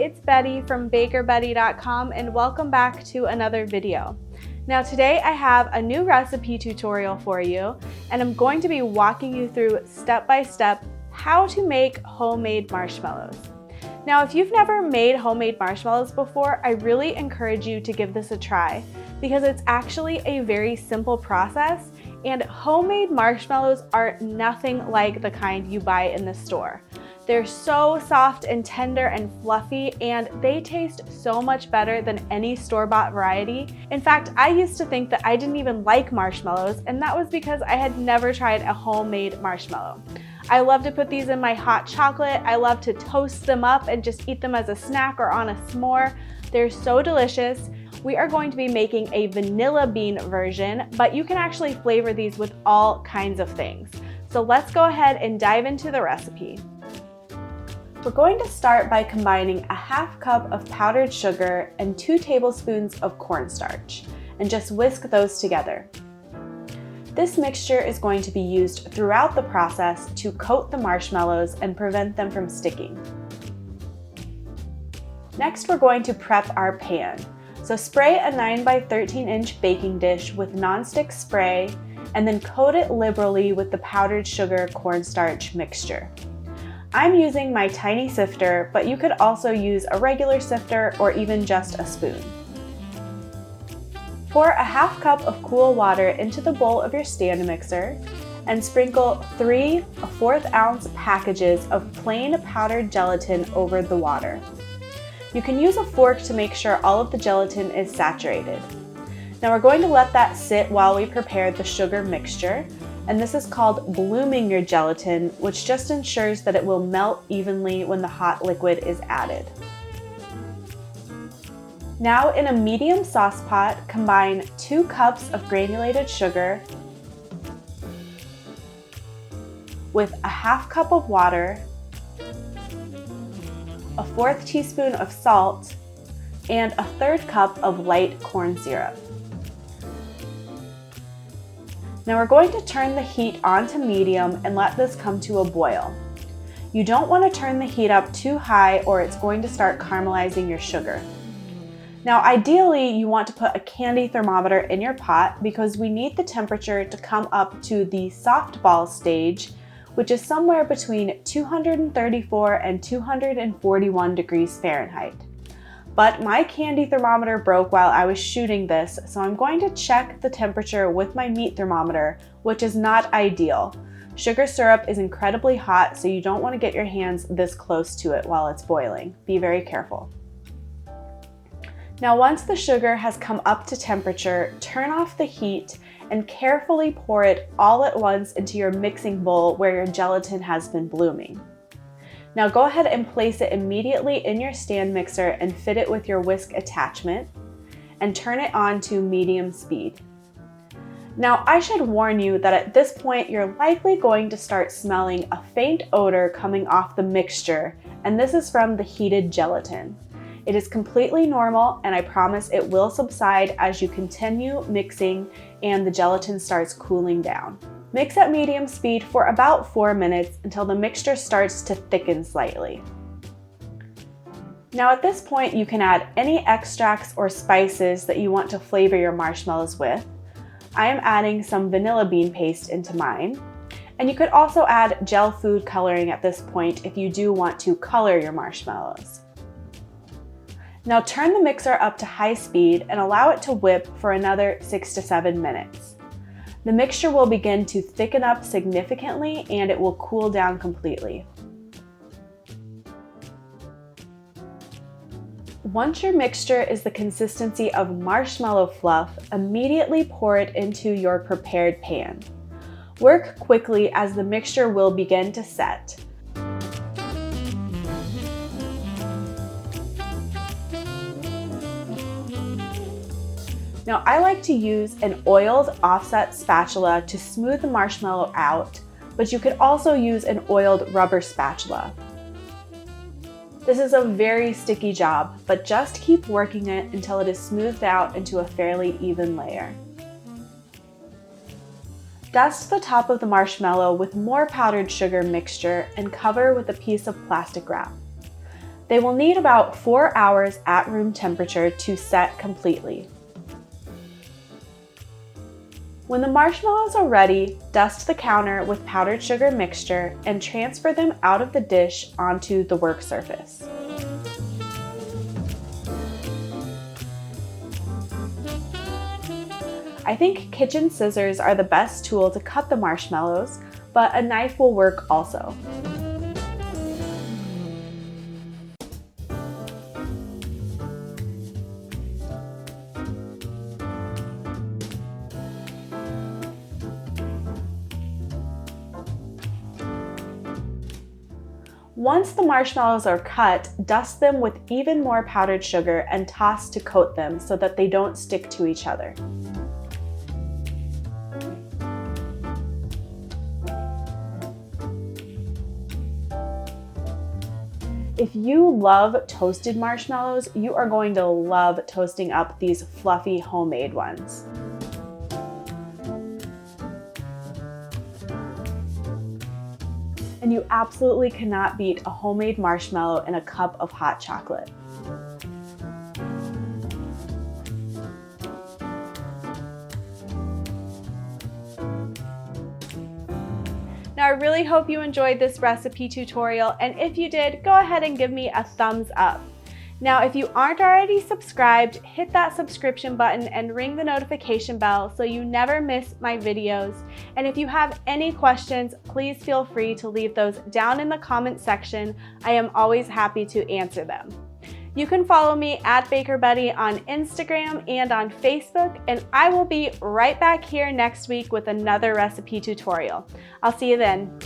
it's Betty from BakerBettie.com and welcome back to another video. Now today I have a new recipe tutorial for you and I'm going to be walking you through step by step how to make homemade marshmallows. Now if you've never made homemade marshmallows before, I really encourage you to give this a try because it's actually a very simple process and homemade marshmallows are nothing like the kind you buy in the store. They're so soft and tender and fluffy, and they taste so much better than any store-bought variety. In fact, I used to think that I didn't even like marshmallows, and that was because I had never tried a homemade marshmallow. I love to put these in my hot chocolate. I love to toast them up and just eat them as a snack or on a s'more. They're so delicious. We are going to be making a vanilla bean version, but you can actually flavor these with all kinds of things. So let's go ahead and dive into the recipe. We're going to start by combining a half cup of powdered sugar and 2 tablespoons of cornstarch, and just whisk those together. This mixture is going to be used throughout the process to coat the marshmallows and prevent them from sticking. Next, we're going to prep our pan. So spray a 9 by 13 inch baking dish with nonstick spray and then coat it liberally with the powdered sugar cornstarch mixture. I'm using my tiny sifter, but you could also use a regular sifter or even just a spoon. Pour a half cup of cool water into the bowl of your stand mixer and sprinkle 3 1/4 ounce packages of plain powdered gelatin over the water. You can use a fork to make sure all of the gelatin is saturated. Now we're going to let that sit while we prepare the sugar mixture, and this is called blooming your gelatin, which just ensures that it will melt evenly when the hot liquid is added. Now in a medium sauce pot, combine 2 cups of granulated sugar with a half cup of water, a 1/4 teaspoon of salt, and a 1/3 cup of light corn syrup. Now we're going to turn the heat on to medium and let this come to a boil. You don't want to turn the heat up too high or it's going to start caramelizing your sugar. Now ideally you want to put a candy thermometer in your pot because we need the temperature to come up to the softball stage, which is somewhere between 234 and 241 degrees Fahrenheit. But my candy thermometer broke while I was shooting this, so I'm going to check the temperature with my meat thermometer, which is not ideal. Sugar syrup is incredibly hot, so you don't want to get your hands this close to it while it's boiling. Be very careful. Now once the sugar has come up to temperature, turn off the heat and carefully pour it all at once into your mixing bowl where your gelatin has been blooming. Now go ahead and place it immediately in your stand mixer and fit it with your whisk attachment and turn it on to medium speed. Now I should warn you that at this point you're likely going to start smelling a faint odor coming off the mixture, and this is from the heated gelatin. It is completely normal and I promise it will subside as you continue mixing and the gelatin starts cooling down. Mix at medium speed for about 4 minutes until the mixture starts to thicken slightly. Now at this point you can add any extracts or spices that you want to flavor your marshmallows with. I am adding some vanilla bean paste into mine, and you could also add gel food coloring at this point if you do want to color your marshmallows. Now turn the mixer up to high speed and allow it to whip for another 6 to 7 minutes. The mixture will begin to thicken up significantly and it will cool down completely. Once your mixture is the consistency of marshmallow fluff, immediately pour it into your prepared pan. Work quickly as the mixture will begin to set. Now I like to use an oiled offset spatula to smooth the marshmallow out, but you could also use an oiled rubber spatula. This is a very sticky job, but just keep working it until it is smoothed out into a fairly even layer. Dust the top of the marshmallow with more powdered sugar mixture and cover with a piece of plastic wrap. They will need about 4 hours at room temperature to set completely. When the marshmallows are ready, dust the counter with powdered sugar mixture and transfer them out of the dish onto the work surface. I think kitchen scissors are the best tool to cut the marshmallows, but a knife will work also. Once the marshmallows are cut, dust them with even more powdered sugar and toss to coat them so that they don't stick to each other. If you love toasted marshmallows, you are going to love toasting up these fluffy homemade ones. And you absolutely cannot beat a homemade marshmallow in a cup of hot chocolate. Now, I really hope you enjoyed this recipe tutorial, and if you did, go ahead and give me a thumbs up. Now, if you aren't already subscribed, hit that subscription button and ring the notification bell so you never miss my videos. And if you have any questions, please feel free to leave those down in the comment section. I am always happy to answer them. You can follow me at Baker Bettie on Instagram and on Facebook, and I will be right back here next week with another recipe tutorial. I'll see you then.